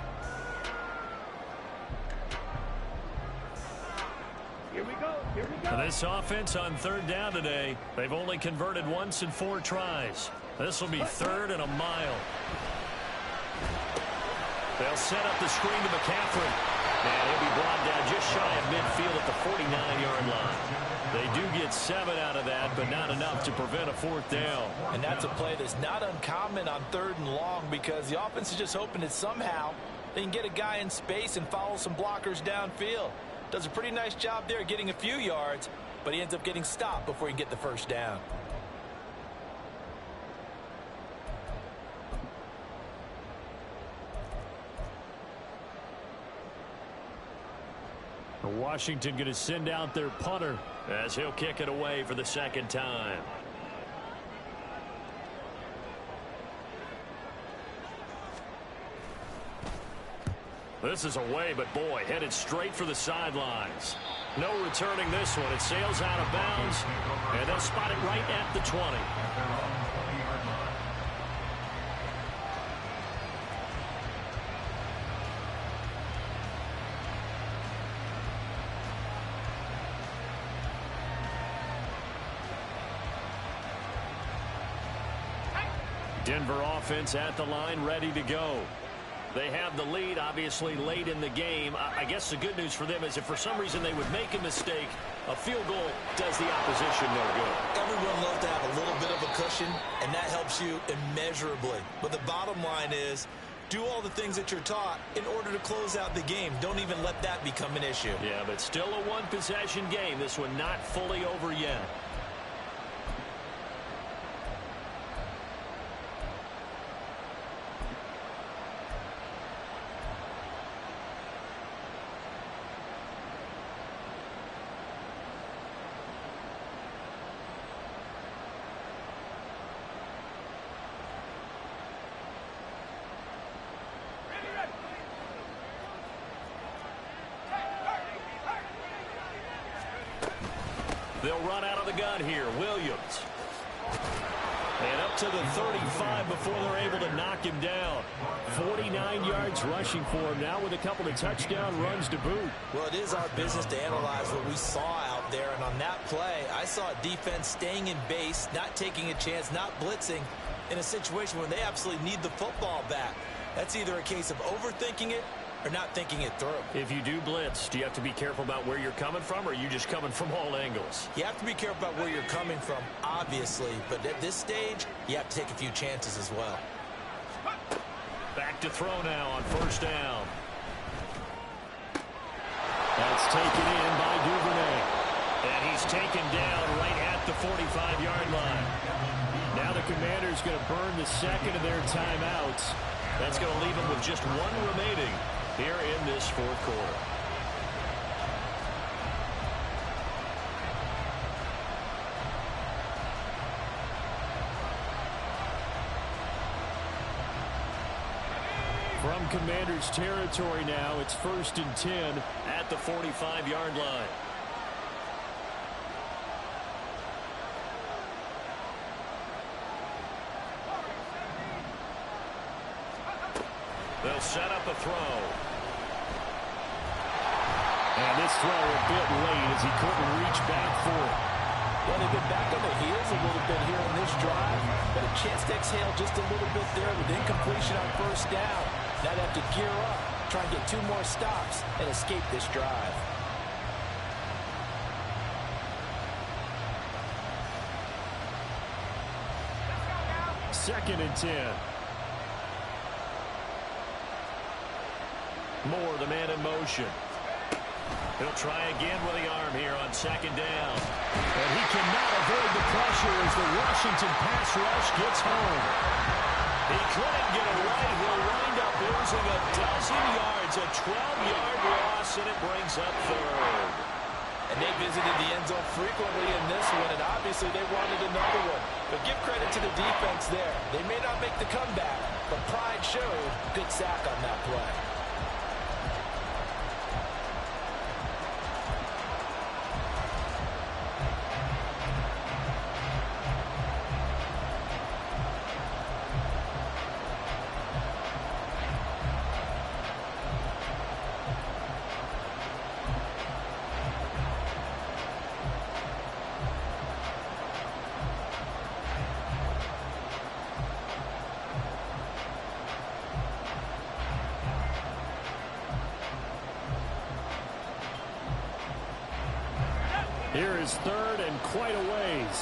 Here we go. Here we go. This offense on 3rd down today, they've only converted once in 4 tries. This will be 3rd and a mile. They'll set up the screen to McCaffrey. And he'll be brought down just shy of midfield at the 49-yard line. They do get 7 out of that, but not enough to prevent a 4th down. And that's a play that's not uncommon on 3rd and long because the offense is just hoping that somehow they can get a guy in space and follow some blockers downfield. Does a pretty nice job there getting a few yards, but he ends up getting stopped before he can get the 1st down. Washington going to send out their punter as he'll kick it away for the 2nd time. This is away, but boy, headed straight for the sidelines. No returning this one. It sails out of bounds, and they'll spot it right at the 20. Denver offense at the line, ready to go. They have the lead, obviously, late in the game. I guess the good news for them is if for some reason they would make a mistake, a field goal does the opposition no good. Everyone loves to have a little bit of a cushion, and that helps you immeasurably. But the bottom line is, do all the things that you're taught in order to close out the game. Don't even let that become an issue. Yeah, but still a one-possession game. This one not fully over yet. They'll run out of the gun here. Williams. And up to the 35 before they're able to knock him down. 49 yards rushing for him now with a couple of touchdown runs to boot. Well, it is our business to analyze what we saw out there. And on that play, I saw a defense staying in base, not taking a chance, not blitzing in a situation where they absolutely need the football back. That's either a case of overthinking it or not thinking it through. If you do blitz, do you have to be careful about where you're coming from, or are you just coming from all angles? You have to be careful about where you're coming from, obviously, but at this stage, you have to take a few chances as well. Back to throw now on first down. That's taken in by Duvernay. And he's taken down right at the 45-yard line. Now the Commanders going to burn the second of their timeouts. That's going to leave them with just one remaining here in this fourth quarter. From Commanders territory now, it's 1st and 10 at the 45-yard line. They'll set up a throw. And this throw a bit late as he couldn't reach back for it. Well, they've been back on the heels a little bit here in this drive, but a chance to exhale just a little bit there with incompletion on first down. Now they have to gear up, try and get 2 more stops, and escape this drive. Second and 10. Moore, the man in motion. He'll try again with the arm here on second down. And he cannot avoid the pressure as the Washington pass rush gets home. He couldn't get it right. He'll wind up losing a dozen yards, a 12-yard loss, and it brings up third. And they visited the end zone frequently in this one, and obviously they wanted another one. But give credit to the defense there. They may not make the comeback, but pride showed. Good sack on that play. Here is third and quite a ways.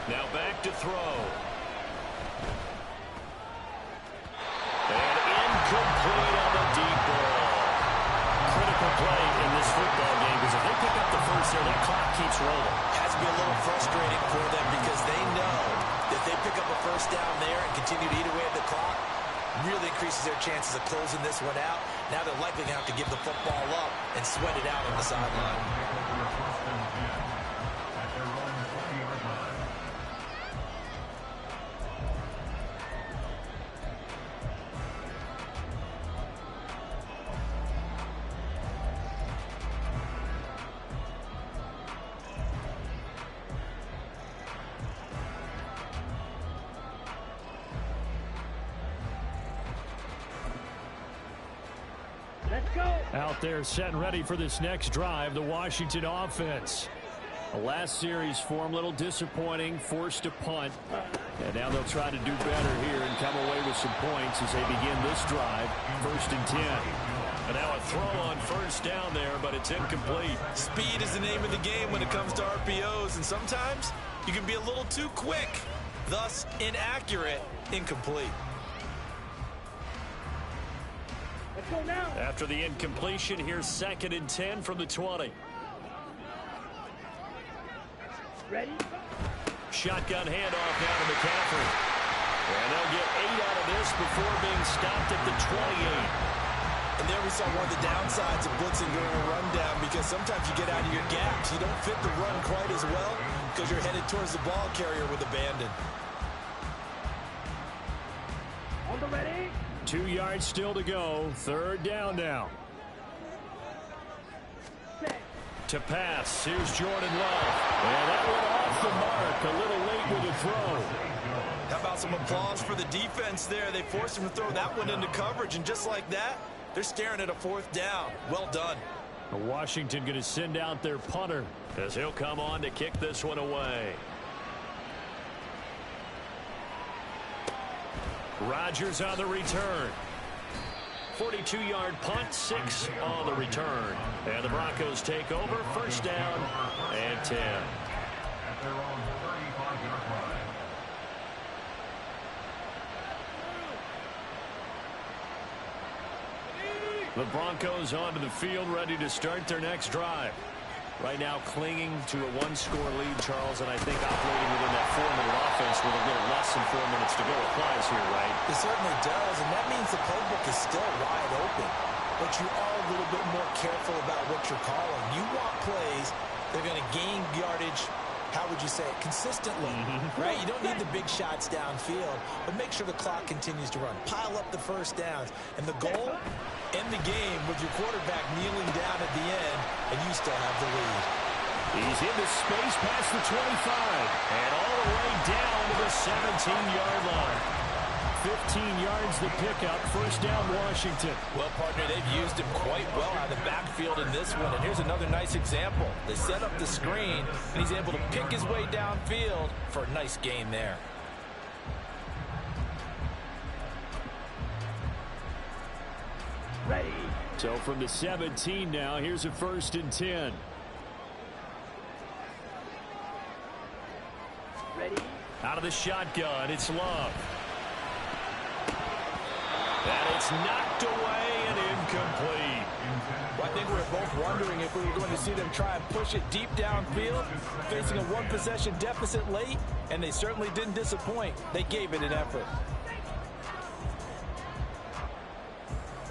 Now back to throw. And incomplete on the deep ball. Critical play in this football game because if they pick up the first there, that clock keeps rolling. Has to be a little frustrating for them because they know that they pick up a first down there and continue to eat away at the clock, really increases their chances of closing this one out. Now they're likely going to have to give the football up and sweat it out on the sideline. Let's go. Out there set and ready for this next drive, the Washington offense. The last series for them, a little disappointing, forced to punt. And now they'll try to do better here and come away with some points as they begin this drive, 1st and 10. And now a throw on first down there, but it's incomplete. Speed is the name of the game when it comes to RPOs, and sometimes you can be a little too quick, thus inaccurate, incomplete. Let's go now. After the incompletion, here's 2nd and 10 from the 20. Ready? Shotgun handoff now to McCaffrey. And they'll get 8 out of this before being stopped at the 28. And there we saw one of the downsides of blitzing during a rundown because sometimes you get out of your gaps. You don't fit the run quite as well because you're headed towards the ball carrier with abandon. On the ready? 2 yards still to go. 3rd down now. To pass. Here's Jordan Love. And that went off the mark. A little late with the throw. How about some applause for the defense there? They forced him to throw that one into coverage, and just like that, they're staring at a 4th down. Well done. Washington going to send out their punter as he'll come on to kick this one away. Rodgers on the return. 42-yard punt, 6 on the return. And the Broncos take over. 1st down and 10. At their own 35-yard line. The Broncos onto the field, ready to start their next drive. Right now clinging to a 1-score lead, Charles, and I think operating within that 4-minute offense with a little less than 4 minutes to go applies here, right? It certainly does, and that means the playbook is still wide open. But you are a little bit more careful about what you're calling. You want plays that are going to gain yardage, how would you say it, consistently, right? You don't need the big shots downfield, but make sure the clock continues to run. Pile up the 1st downs. And the goal, end the game with your quarterback kneeling down at the end, and you still have the lead. He's into space past the 25, and all the way down to the 17-yard line. 15 yards the pickup. 1st down, Washington. Well, partner, they've used him quite well out of the backfield in this one. And here's another nice example. They set up the screen, and he's able to pick his way downfield for a nice gain there. Ready. So from the 17 now, here's a 1st and 10. Ready. Out of the shotgun, it's Love. And it's knocked away and incomplete. Well, I think we were both wondering if we were going to see them try and push it deep downfield, facing a 1-possession deficit late, and they certainly didn't disappoint. They gave it an effort.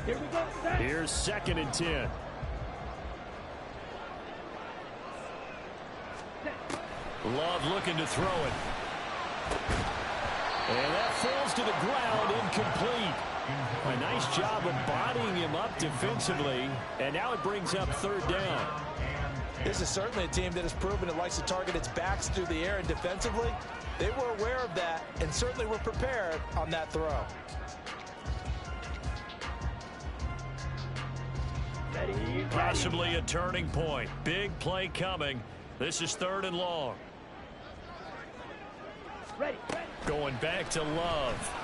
Here we go. Set. Here's 2nd and 10. Love looking to throw it. And that falls to the ground, incomplete. A nice job of bodying him up defensively, and now it brings up 3rd down. This is certainly a team that has proven it likes to target its backs through the air, and defensively, they were aware of that and certainly were prepared on that throw. Ready. Possibly a turning point. Big play coming. This is 3rd and long. Ready. Ready. Going back to Love.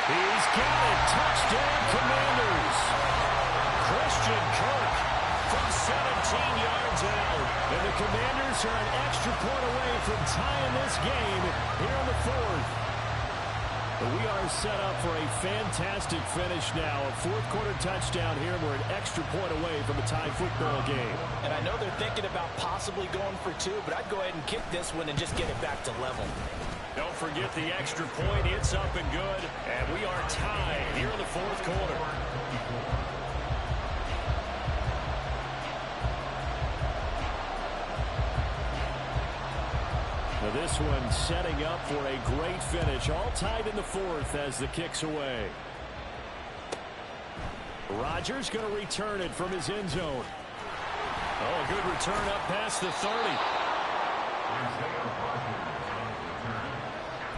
He's got it. Touchdown, Commanders. Christian Kirk from 17 yards out. And the Commanders are an extra point away from tying this game here in the 4th. But we are set up for a fantastic finish now. A 4th-quarter touchdown here. We're an extra point away from a tie football game. And I know they're thinking about possibly going for 2, but I'd go ahead and kick this one and just get it back to level. Don't forget the extra point. It's up and good. And we are tied here in the 4th quarter. Now this one setting up for a great finish. All tied in the 4th as the kick's away. Rodgers going to return it from his end zone. Oh, a good return up past the 30.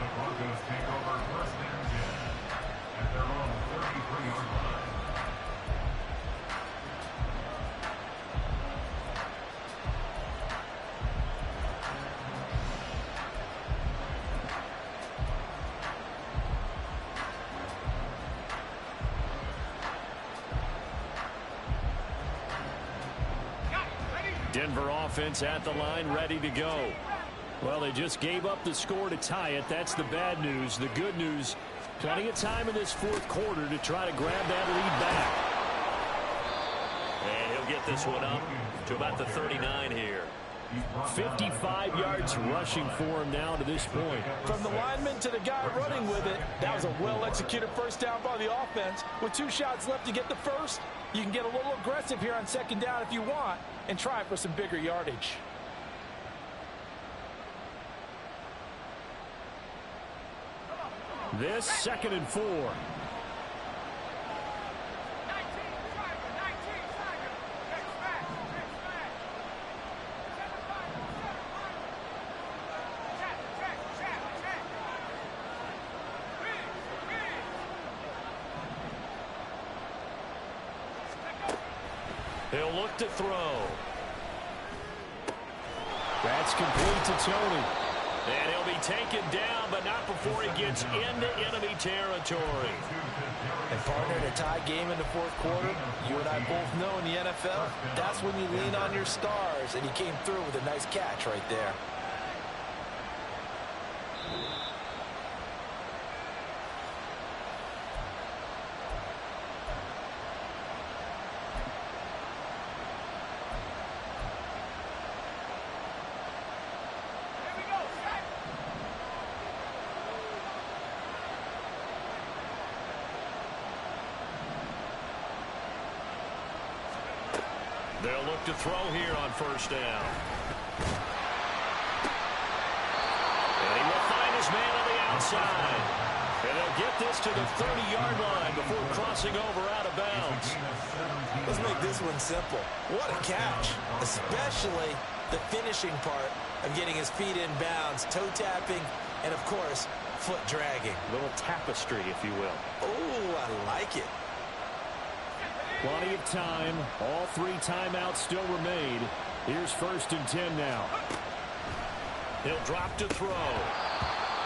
The Broncos take over 1st and 10 at their own 33-yard line. Denver offense at the line, ready to go. Well, they just gave up the score to tie it. That's the bad news. The good news, plenty of time in this 4th quarter to try to grab that lead back. And he'll get this one up to about the 39 here. 55 yards rushing for him now to this point. From the lineman to the guy running with it, that was a well-executed 1st down by the offense. With 2 shots left to get the 1st, you can get a little aggressive here on 2nd down if you want and try for some bigger yardage. This 2nd and 4. He'll look to throw. That's complete to Tony. And he'll be taken down, but not before he gets into enemy territory. And partner, in a tie game in the fourth quarter, you and I both know in the NFL, that's when you lean on your stars, and he came through with a nice catch right there. They'll look to throw here on 1st down. And he will find his man on the outside. And they'll get this to the 30-yard line before crossing over out of bounds. Let's make this one simple. What a catch, especially the finishing part of getting his feet in bounds, toe tapping, and, of course, foot dragging. A little tapestry, if you will. Oh, I like it. Plenty of time. All 3 timeouts still remain. Here's 1st and 10 now. He'll drop to throw.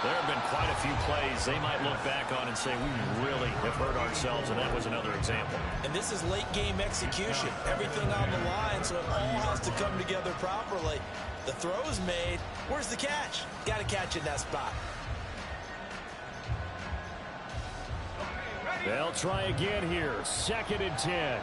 There have been quite a few plays they might look back on and say, we really have hurt ourselves, and that was another example. And this is late-game execution. Everything on the line, so it all has to come together properly. The throw's made. Where's the catch? Got to catch in that spot. They'll try again here. 2nd and 10.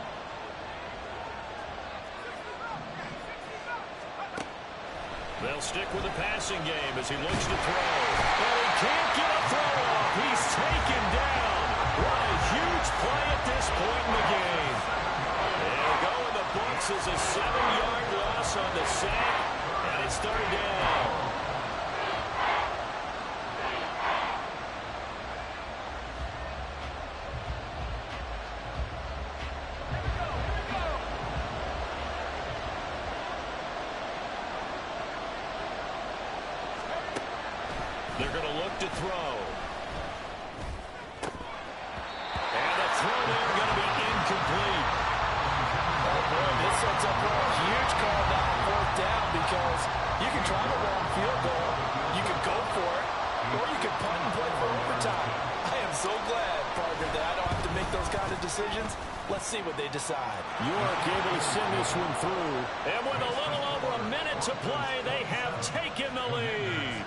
They'll stick with the passing game as he looks to throw. But he can't get a throw off. He's taken down. What a huge play at this point in the game. They'll go in the books as a 7-yard loss on the sack. And it's 3rd down. They're going to look to throw. And the throw there going to be incomplete. Oh, boy, this sets up for a huge call down 4th down because you can try the long field goal, you can go for it, or you can punt and play for overtime. I am so glad, partner, that I don't have to make those kind of decisions. Let's see what they decide. York able to send this one through. And with a little over a minute to play, they have taken the lead.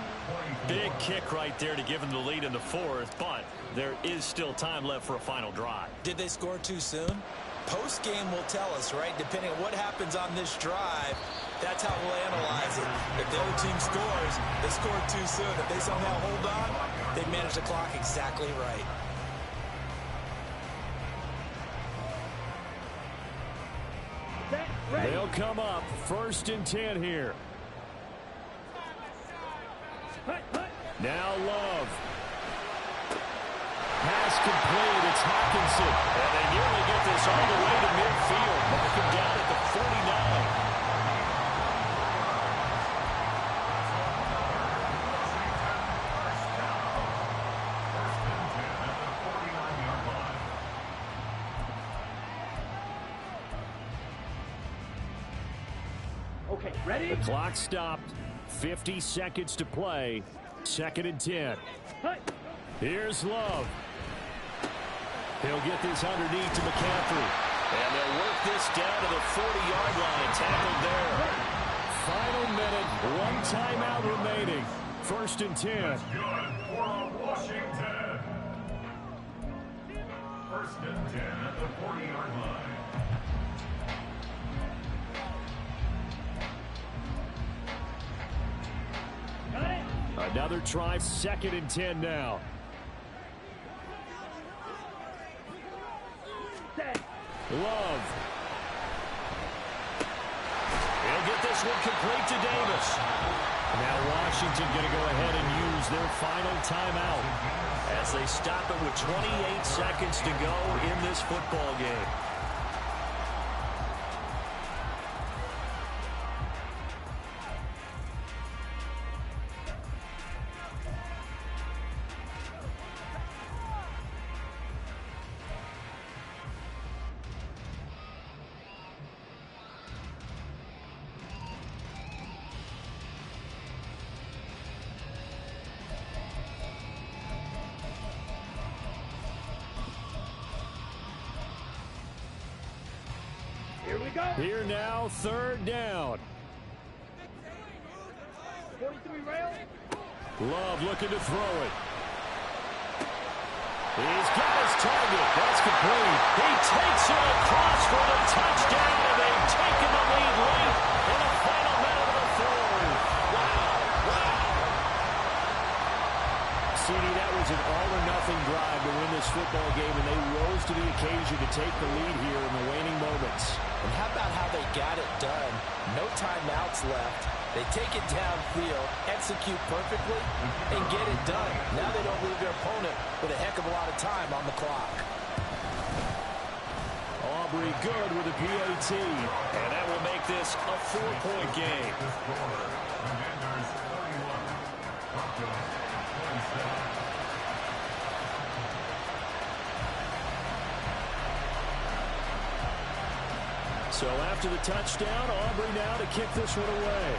Big kick right there to give them the lead in the 4th, but there is still time left for a final drive. Did they score too soon? Post-game will tell us, right? Depending on what happens on this drive, that's how we'll analyze it. If the other team scores, they scored too soon. If they somehow hold on, they manage the clock exactly right. They'll come up 1st and 10 here. Now Love. Pass complete. It's Hockenson. And they nearly get this all the way to midfield. Mark him down at the 49. Okay, ready? The clock stopped. 50 seconds to play. 2nd and 10. Here's Love. He'll get this underneath to McCaffrey. And they'll work this down to the 40-yard line. Tackled there. Final minute. 1 timeout remaining. 1st and 10. Good for Washington. 1st and 10 at the 40-yard line. Another try, 2nd and 10 now. Love. He'll get this one complete to Davis. Now Washington going to go ahead and use their final timeout as they stop it with 28 seconds to go in this football game. Here we go. Here now, third down. 43 rail. Love looking to throw it. He's got his target. That's complete. He takes it across for the touchdown, and they've taken the lead late in the final minute of the fourth. Wow. CD, that was an all-or-nothing drive to win this football game, and they rose to the occasion to take the lead here in the waning moments. And how about how they got it done? No timeouts left. They take it downfield, execute perfectly, and get it done. Now they don't leave their opponent with a heck of a lot of time on the clock. Aubrey good with a PAT, and that will make this a 4-point game. Commanders 31, Broncos 27. So after the touchdown, Aubrey now to kick this one away.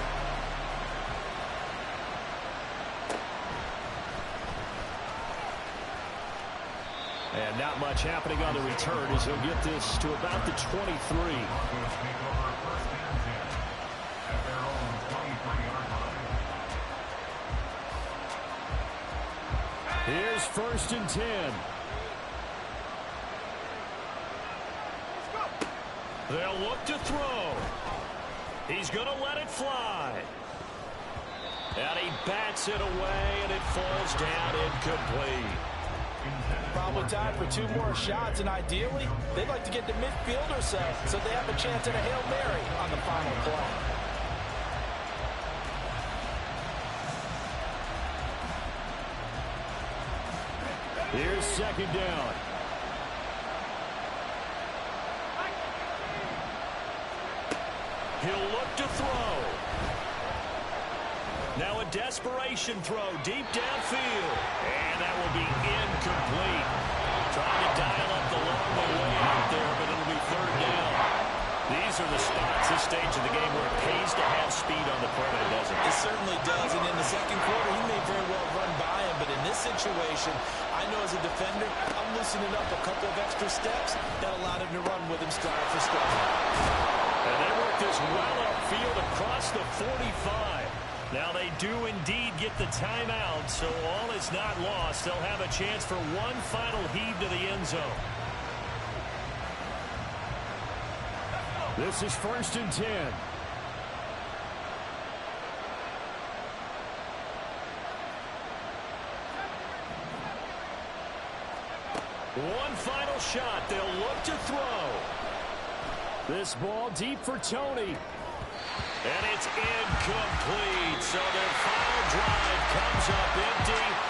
And not much happening on the return as he'll get this to about the 23. Broncos take over first and 10 at their own 23-yard line. Here's first and 10. They'll look to throw. He's going to let it fly. And he bats it away, and it falls down incomplete. Probably time for 2 more shots, and ideally, they'd like to get the midfield or so they have a chance at a Hail Mary on the final play. Here's second down. He'll look to throw. Now a desperation throw deep downfield. And that will be incomplete. Trying to dial up the long way out there, but it'll be third down. These are the spots, this stage of the game, where it pays to have speed on the perimeter, doesn't it? It certainly does, and in the second quarter, he may very well run by him, but in this situation, I know as a defender, I'm loosening up a couple of extra steps that allowed him to run with him stride for stride. And they work this well upfield across the 45. Now they do indeed get the timeout, so all is not lost. They'll have a chance for one final heave to the end zone. This is first and 10. One final shot. They'll look to throw. This ball deep for Tony. And it's incomplete. So their final drive comes up empty.